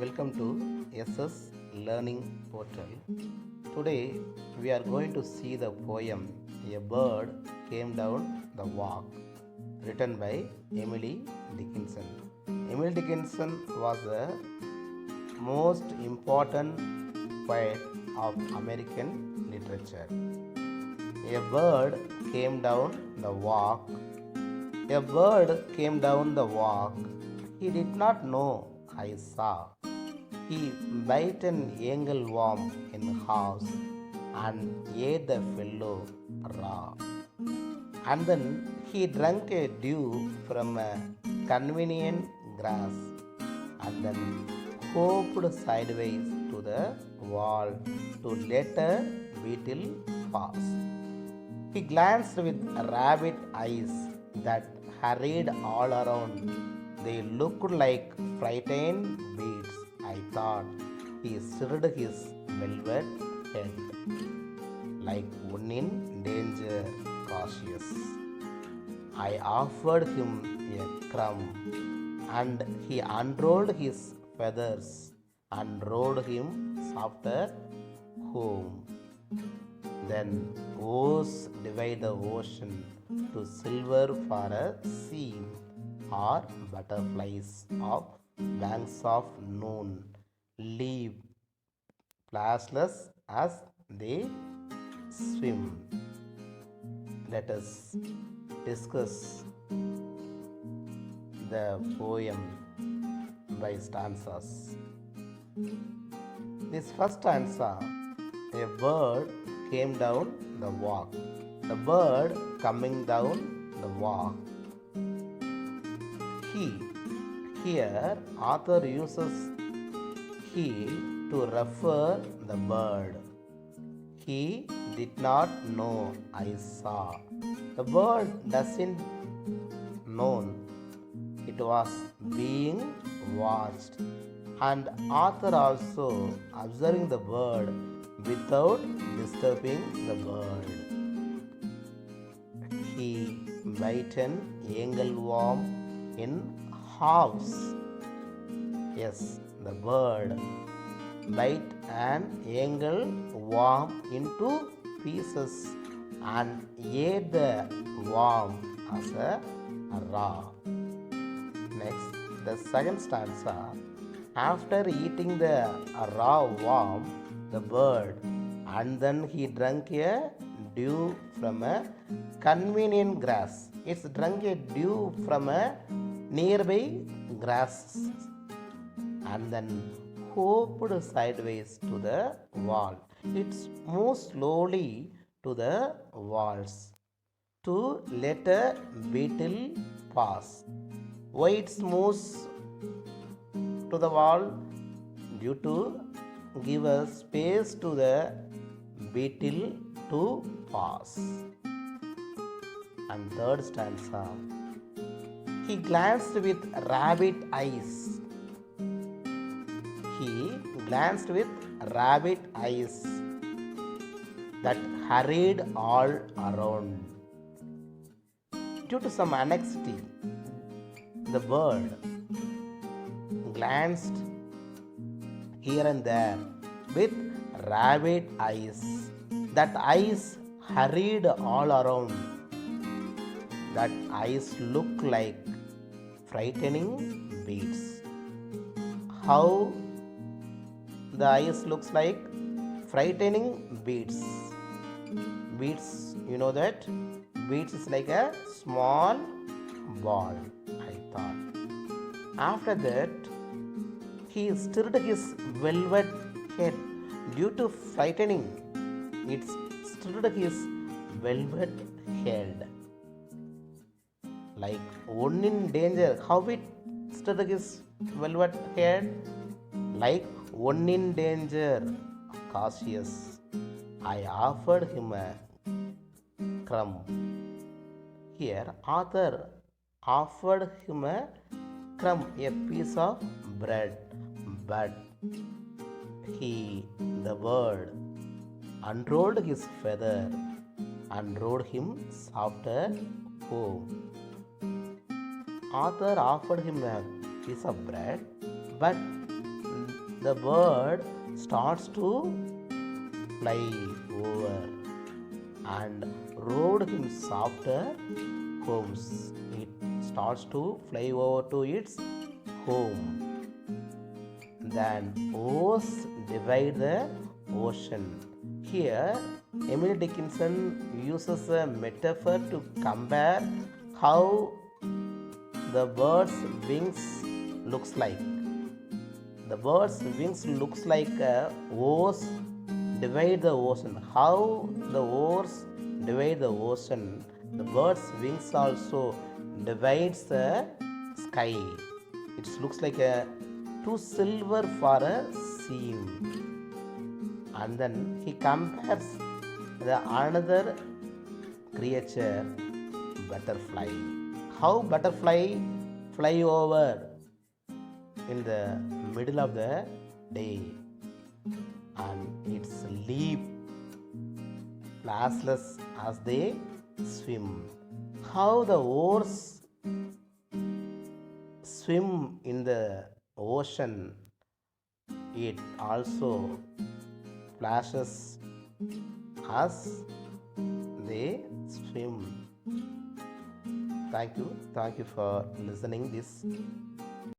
Welcome to SS Learning Portal. Today we are going to see the poem A Bird Came Down the Walk, written by Emily Dickinson. Emily Dickinson was the most important poet of American literature. A bird came down the walk. A bird came down the walk. He did not know I saw. He bit an angleworm in halves and ate the fellow raw. And then he drank a dew from a convenient grass and then hopped sideways to the wall to let a beetle pass. He glanced with rabbit eyes that hurried all around. They looked like frightened beads. I thought he stirred his velvet head like one in danger, cautious. I offered him a crumb, and he unrolled his feathers and rode him softer home. Then oars divide the ocean to silver for a sea, or butterflies of banks of noon leave classless as they swim. Let us discuss the poem by stanzas. This first stanza, a bird came down the walk. The bird coming down the walk. He. Here, author uses he to refer the bird. He did not know I saw. The bird doesn't know it was being watched, and author also observing the bird without disturbing the bird. He bit an angleworm in halves. Yes, the bird bite an angleworm into pieces and ate the worm as a raw. Next, the second stanza. After eating the raw worm, the bird, and then he drank a dew from a convenient grass. It's drunk a dew from a nearby grass and then hopped sideways to the wall. It moved slowly to the walls to let a beetle pass. Why it moves to the wall? Due to give a space to the beetle to pass. And third stanza. He glanced with rabbit eyes. He glanced with rabbit eyes that hurried all around. Due to some anxiety, the bird glanced here and there with rabbit eyes. That eyes hurried all around. That eyes look like frightening beads. How the eyes looks like frightening beads. Beads, you know that? Beads is like a small ball, I thought. After that, he stirred his velvet head due to frightening. It stirred his velvet head like one in danger. How it stirred his velvet head? Like one in danger, cautious. I offered him a crumb. Here, author offered him a crumb, a piece of bread, but he, the bird, unrolled his feather and rode him softer home. Author offered him a piece of bread, but the bird starts to fly over and rode him softer homes. It starts to fly over to its home. Then oars divide the ocean. Here, Emily Dickinson uses a metaphor to compare how the bird's wings looks like. The bird's wings looks like oars divide the ocean. How the oars divide the ocean, the bird's wings also divides the sky. It looks like a two silver for a seam. And then he compares the another creature, butterfly. How butterfly fly over in the middle of the day and its leap lastless as they swim. How the oars swim in the ocean, it also flashes as they swim. Thank you for listening this